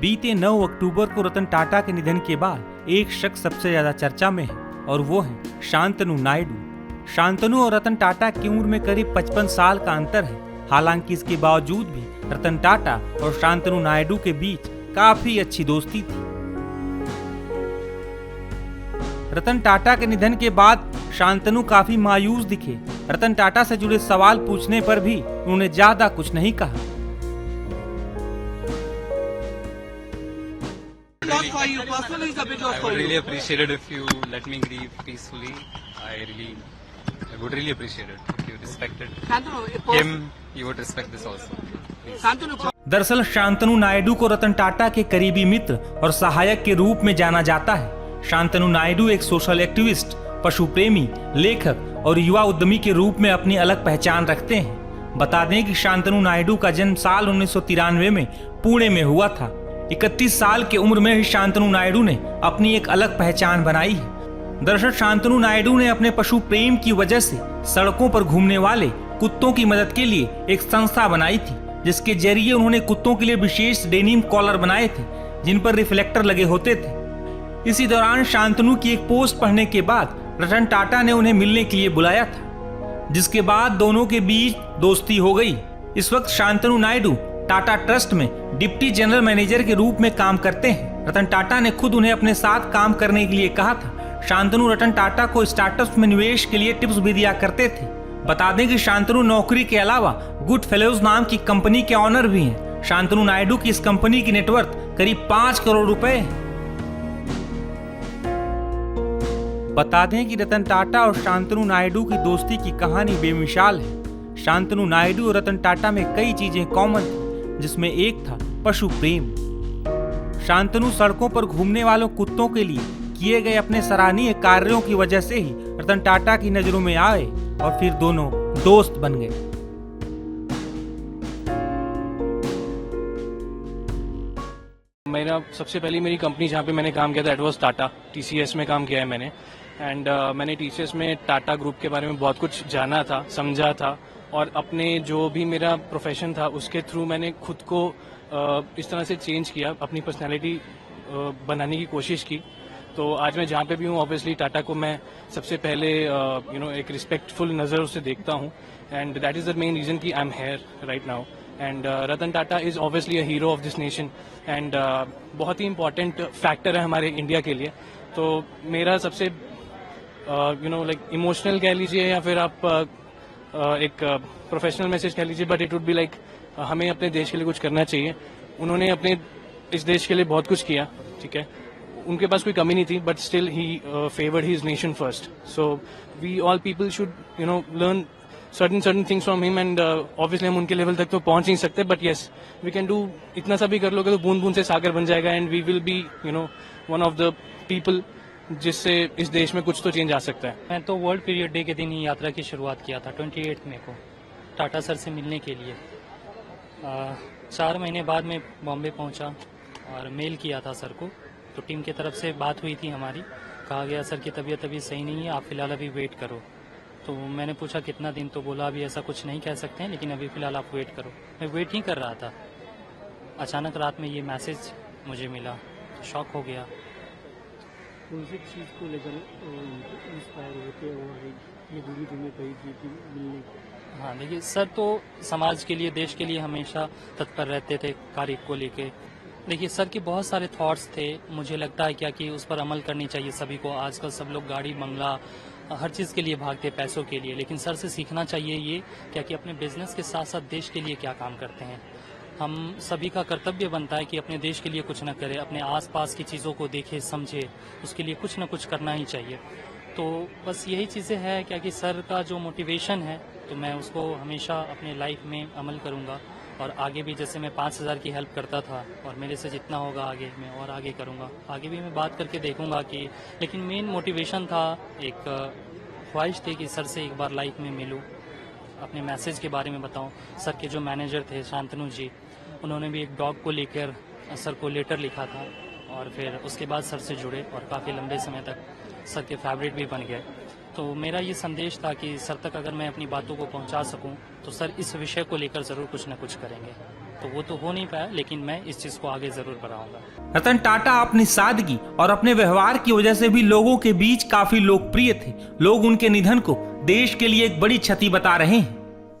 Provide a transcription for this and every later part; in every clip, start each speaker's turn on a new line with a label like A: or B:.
A: बीते 9 अक्टूबर को रतन टाटा के निधन के बाद एक शख्स सबसे ज्यादा चर्चा में है और वो है शांतनु नायडू। शांतनु और रतन टाटा की उम्र में करीब 55 साल का अंतर है। हालांकि इसके बावजूद भी रतन टाटा और शांतनु नायडू के बीच काफी अच्छी दोस्ती थी। रतन टाटा के निधन के बाद शांतनु काफी मायूस दिखे। रतन टाटा से जुड़े सवाल पूछने पर भी उन्होंने ज्यादा कुछ नहीं कहा।
B: I would really appreciate it if you let me grieve peacefully. I would really appreciate it if you respected him. You would respect this also. Please.
A: दरअसल शांतनु नायडू को रतन टाटा के करीबी मित्र और सहायक के रूप में जाना जाता है। शांतनु नायडू एक सोशल एक्टिविस्ट, पशु प्रेमी, लेखक और युवा उद्यमी के रूप में अपनी अलग पहचान रखते हैं। बता दें कि शांतनु नायडू का जन्म साल 1993 में पुणे में हुआ था। 31 साल की उम्र में ही शांतनु नायडू ने अपनी एक अलग पहचान बनाई है। दरअसल शांतनु नायडू ने अपने पशु प्रेम की वजह से सड़कों पर घूमने वाले कुत्तों की मदद के लिए एक संस्था बनाई थी, जिसके जरिए उन्होंने कुत्तों के लिए विशेष डेनिम कॉलर बनाए थे जिन पर रिफ्लेक्टर लगे होते थे। इसी दौरान शांतनु की एक पोस्ट पढ़ने के बाद रतन टाटा ने उन्हें मिलने के लिए बुलाया था, जिसके बाद दोनों के बीच दोस्ती हो गई। इस वक्त शांतनु नायडू टाटा ट्रस्ट में डिप्टी जनरल मैनेजर के रूप में काम करते हैं। रतन टाटा ने खुद उन्हें अपने साथ काम करने के लिए कहा था। शांतनु रतन टाटा को स्टार्टअप्स में निवेश के लिए टिप्स भी दिया करते थे। बता दें कि शांतनु नौकरी के अलावा गुड फेलोज नाम की कंपनी के ऑनर भी हैं। शांतनु नायडू की इस कंपनी की नेटवर्थ करीब 5 करोड़ रुपए है। बता दें कि रतन टाटा और शांतनु नायडू की दोस्ती की कहानी बेमिसाल है। शांतनु नायडू और रतन टाटा में कई चीजें कॉमन थी, जिसमें एक था पशु प्रेम। शांतनु सड़कों पर घूमने वालों कुत्तों के लिए किए गए अपने सराहनीय कार्यों की वजह से ही रतन टाटा की नजरों में आए और फिर दोनों दोस्त बन गए।
C: मेरा सबसे पहली मेरी कंपनी जहाँ पे मैंने काम किया था दैट वाज टाटा। TCS में काम किया है मैंने एंड मैंने TCS में टाटा ग्रुप के बारे में बहुत कुछ जाना था, समझा था और अपने जो भी मेरा प्रोफेशन था उसके थ्रू मैंने खुद को इस तरह से चेंज किया, अपनी पर्सनैलिटी बनाने की कोशिश की। तो आज मैं जहाँ पे भी हूँ ऑब्वियसली टाटा को मैं सबसे पहले एक रिस्पेक्टफुल नज़र से देखता हूँ and that is the main reason कि I am here right now and Ratan Tata is obviously a hero of this nation and बहुत ही इंपॉर्टेंट फैक्टर है हमारे इंडिया के लिए। तो मेरा सबसे लाइक इमोशनल कह लीजिए या फिर आप एक प्रोफेशनल मैसेज कह लीजिए, but it would be like हमें अपने देश के लिए कुछ करना चाहिए। उन्होंने अपने इस देश के लिए बहुत कुछ किया, ठीक है, उनके पास कोई कमी नहीं थी, but still he favoured his nation first. So we all people should learn certain things from him and obviously हम उनके लेवल तक तो पहुंच नहीं सकते, but yes we can do। इतना सा भी कर लोगे तो बूंद बूंद से सागर बन जाएगा and we will be one of the people जिससे इस देश में कुछ तो चेंज आ सकता है।
D: मैं तो वर्ल्ड पीरियड डे के दिन ही यात्रा की शुरुआत किया था 28 मई को टाटा सर से मिलने के लिए। 4 महीने बाद मैं बॉम्बे पहुंचा और मेल किया था सर को। तो टीम की तरफ से बात हुई थी हमारी, कहा गया सर की तबीयत अभी सही नहीं है, आप फिलहाल अभी वेट करो। तो मैंने पूछा कितना दिन, तो बोला अभी ऐसा कुछ नहीं कह सकते हैं लेकिन अभी फ़िलहाल आप वेट करो। मैं वेट ही कर रहा था, अचानक रात में ये मैसेज मुझे मिला, शॉक हो गया।
E: उनसे चीज़ को लेकर इंस्पायर होते और ये दूरी तुम्हें कही थी कि मिलने।
D: हाँ देखिए, सर तो समाज के लिए, देश के लिए हमेशा तत्पर रहते थे कार्य को लेके। देखिए सर के बहुत सारे थॉट्स थे, मुझे लगता है क्या कि उस पर अमल करनी चाहिए सभी को। आजकल सब लोग गाड़ी, बंगला, हर चीज़ के लिए भागते, पैसों के लिए, लेकिन सर से सीखना चाहिए ये क्या कि अपने बिजनेस के साथ साथ देश के लिए क्या काम करते हैं। हम सभी का कर्तव्य बनता है कि अपने देश के लिए कुछ न करें, अपने आसपास की चीज़ों को देखे, समझे, उसके लिए कुछ न कुछ करना ही चाहिए। तो बस यही चीज़ें हैं क्या कि सर का जो मोटिवेशन है तो मैं उसको हमेशा अपने लाइफ में अमल करूँगा और आगे भी जैसे मैं 5000 की हेल्प करता था और मेरे से जितना होगा आगे मैं और आगे करूँगा। आगे भी मैं बात करके देखूँगा कि, लेकिन मेन मोटिवेशन था, एक ख्वाहिश थी कि सर से एक बार लाइफ में मिलूँ, अपने मैसेज के बारे में बताऊँ। सर के जो मैनेजर थे शांतनु जी, उन्होंने भी एक डॉग को लेकर सर को लेटर लिखा था और फिर उसके बाद सर से जुड़े और काफ़ी लंबे समय तक सर के फेवरेट भी बन गए। तो मेरा ये संदेश था कि सर तक अगर मैं अपनी बातों को पहुंचा सकूं तो सर इस विषय को लेकर ज़रूर कुछ न कुछ करेंगे। तो वो तो हो नहीं पाया, लेकिन मैं इस चीज़ को आगे ज़रूर बढ़ाऊंगा।
A: रतन टाटा अपनी सादगी और अपने व्यवहार की वजह से भी लोगों के बीच काफी लोकप्रिय थे। लोग उनके निधन को देश के लिए एक बड़ी क्षति बता रहे हैं।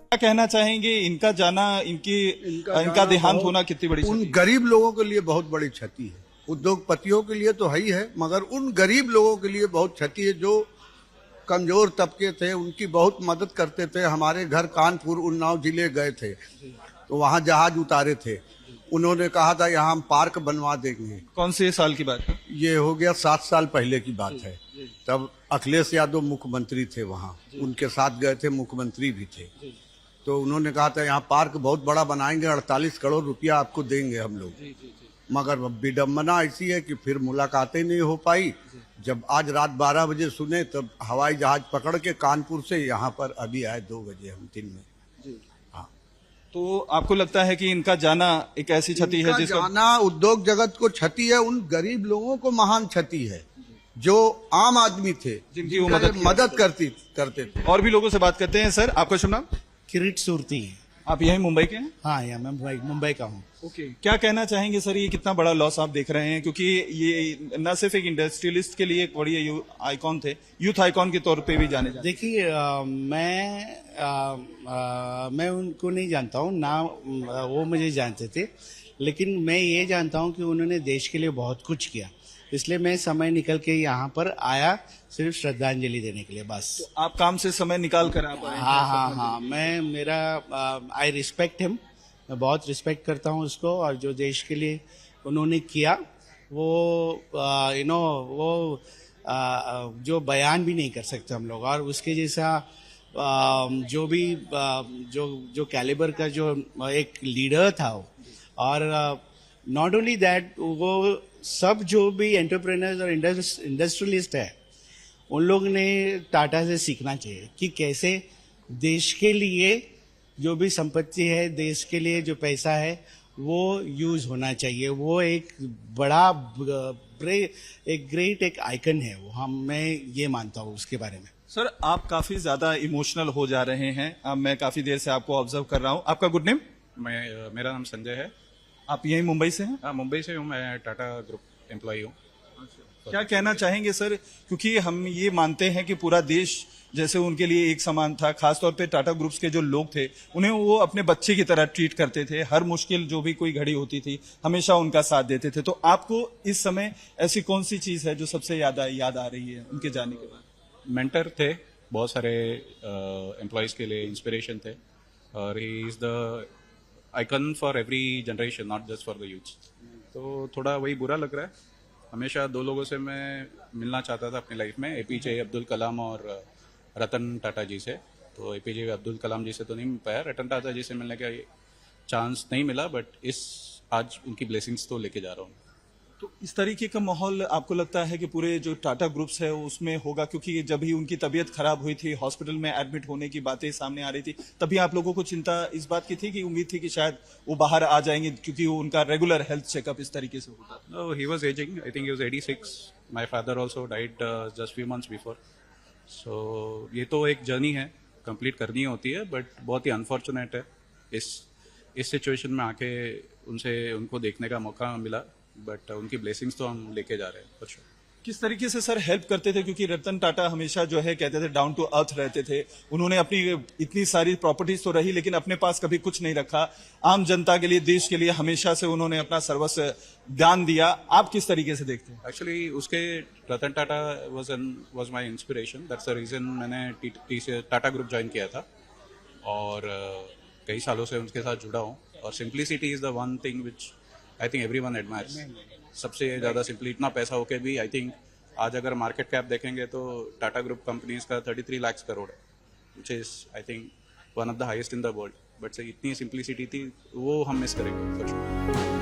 F: क्या कहना चाहेंगे, इनका जाना, इनका देहांत होना कितनी बड़ी
G: उन
F: क्षति?
G: गरीब लोगों के लिए बहुत बड़ी क्षति है। उद्योगपतियों के लिए तो है ही है, मगर उन गरीब लोगों के लिए बहुत क्षति है जो कमजोर तबके थे, उनकी बहुत मदद करते थे। हमारे घर कानपुर उन्नाव जिले गए थे तो वहाँ जहाज उतारे थे, उन्होंने कहा था यहाँ हम पार्क बनवा देंगे।
F: कौन से साल की बात है?
G: ये हो गया 7 साल पहले की बात है। तब अखिलेश यादव मुख्यमंत्री थे, वहाँ उनके साथ गए थे, मुख्यमंत्री भी थे। तो उन्होंने कहा था यहाँ पार्क बहुत बड़ा बनाएंगे, 48 करोड़ रुपया आपको देंगे हम लोग। मगर विडम्बना ऐसी है कि फिर मुलाकातें नहीं हो पाई। जब आज रात 12 बजे सुने तब हवाई जहाज पकड़ के कानपुर से यहाँ पर अभी आए 2 बजे हम दिन में। हाँ,
F: तो आपको लगता है कि इनका जाना एक ऐसी क्षति है
G: इनका
F: जिसका
G: जाना उद्योग जगत को क्षति है, उन गरीब लोगों को महान क्षति है जो आम आदमी थे,
F: जिनकी वो मदद
G: करते थे।
F: और भी लोगों से बात करते हैं। सर, आपका शुभ नाम?
H: किरीट सुरती।
F: आप यही मुंबई के हैं?
H: हाँ, या मैं मुंबई का हूँ।
F: ओके, क्या कहना चाहेंगे सर, ये कितना बड़ा लॉस आप देख रहे हैं? क्योंकि ये न सिर्फ एक इंडस्ट्रियलिस्ट के लिए एक बड़ी आइकॉन थे, यूथ आइकॉन के तौर पे भी जाने जाते।
H: देखिए, मैं उनको नहीं जानता हूँ ना, वो मुझे जानते थे, लेकिन मैं ये जानता हूँ कि उन्होंने देश के लिए बहुत कुछ किया, इसलिए मैं समय निकल के यहाँ पर आया सिर्फ श्रद्धांजलि देने के लिए, बस।
F: तो आप काम से समय निकाल कर आप आए हैं?
H: हाँ, आई रिस्पेक्ट हिम, मैं बहुत रिस्पेक्ट करता हूँ उसको, और जो देश के लिए उन्होंने किया वो जो बयान भी नहीं कर सकते हम लोग। और उसके जैसा जो भी जो कैलिबर का जो एक लीडर था वो, और नॉट ओनली दैट, वो सब जो भी एंटरप्रेन्योर्स और इंडस्ट्रियलिस्ट है उन लोग ने टाटा से सीखना चाहिए कि कैसे देश के लिए जो भी संपत्ति है, देश के लिए जो पैसा है वो यूज होना चाहिए। वो एक बड़ा ग्रेट आइकन है वो, मैं ये मानता हूँ उसके बारे में।
F: सर, आप काफी ज्यादा इमोशनल हो जा रहे हैं। अब मैं काफी देर से आपको ऑब्जर्व कर रहा हूँ। आपका गुड नेम?
I: मेरा नाम संजय है।
F: आप यही मुंबई से हैं?
I: हाँ, मुंबई से हूँ, मैं टाटा ग्रुप एम्प्लॉई हूँ।
F: क्या कहना चाहेंगे सर, क्योंकि हम ये मानते हैं कि पूरा देश जैसे उनके लिए एक समान था, खासतौर पे टाटा ग्रुप्स के जो लोग थे उन्हें वो अपने बच्चे की तरह ट्रीट करते थे। हर मुश्किल जो भी कोई घड़ी होती थी हमेशा उनका साथ देते थे। तो आपको इस समय ऐसी कौन सी चीज है जो सबसे याद आ रही है उनके जाने के बाद?
I: मेंटर थे, बहुत सारे एम्प्लॉयज के लिए इंस्पिरेशन थे, और he is the icon for every generation, not just for the youth. तो थोड़ा वही बुरा लग रहा है। हमेशा 2 लोगों से मैं मिलना चाहता था अपनी लाइफ में, एपीजे अब्दुल कलाम और रतन टाटा जी से। तो एपीजे अब्दुल कलाम जी से तो नहीं मिल पाया, रतन टाटा जी से मिलने का चांस नहीं मिला, बट आज उनकी ब्लेसिंग्स तो लेके जा रहा हूँ।
F: तो इस तरीके का माहौल आपको लगता है कि पूरे जो टाटा ग्रुप्स है उसमें होगा? क्योंकि जब भी उनकी तबीयत खराब हुई थी, हॉस्पिटल में एडमिट होने की बातें सामने आ रही थी, तभी आप लोगों को चिंता इस बात की थी कि उम्मीद थी कि शायद वो बाहर आ जाएंगे, क्योंकि वो उनका रेगुलर हेल्थ चेकअप इस तरीके से होता था?
I: No, he was aging. I think he was 86. My father also died just few months before. So ये तो एक जर्नी है, कंप्लीट करनी होती है, बट बहुत ही अनफॉर्चुनेट है इस सिचुएशन में आके उनको देखने का मौका मिला, बट उनकी ब्लेसिंग्स तो हम लेके जा रहे हैं for sure.
F: किस तरीके से सर हेल्प करते थे? क्योंकि रतन टाटा हमेशा जो है कहते थे डाउन टू अर्थ रहते थे। उन्होंने अपनी इतनी सारी प्रॉपर्टीज तो रही, लेकिन अपने पास कभी कुछ नहीं रखा। आम जनता के लिए, देश के लिए हमेशा से उन्होंने अपना सर्वस्व दान दिया। आप किस तरीके से देखते हैं?
I: एक्चुअली उसके Ratan Tata was my inspiration. That's the reason मैंने टाटा ग्रुप ज्वाइन किया था, और कई सालों से उनके साथ जुड़ा हूँ। और simplicity is the one thing which I think everyone admires. सबसे ज़्यादा सिंपली, इतना पैसा होके भी आई थिंक आज अगर मार्केट कैप देखेंगे तो टाटा ग्रुप कंपनीज का 33 लाख करोड़ है, which is I think one of the highest in the world. But इतनी सिंप्लिसिटी थी, वो हम मिस करेंगे for sure.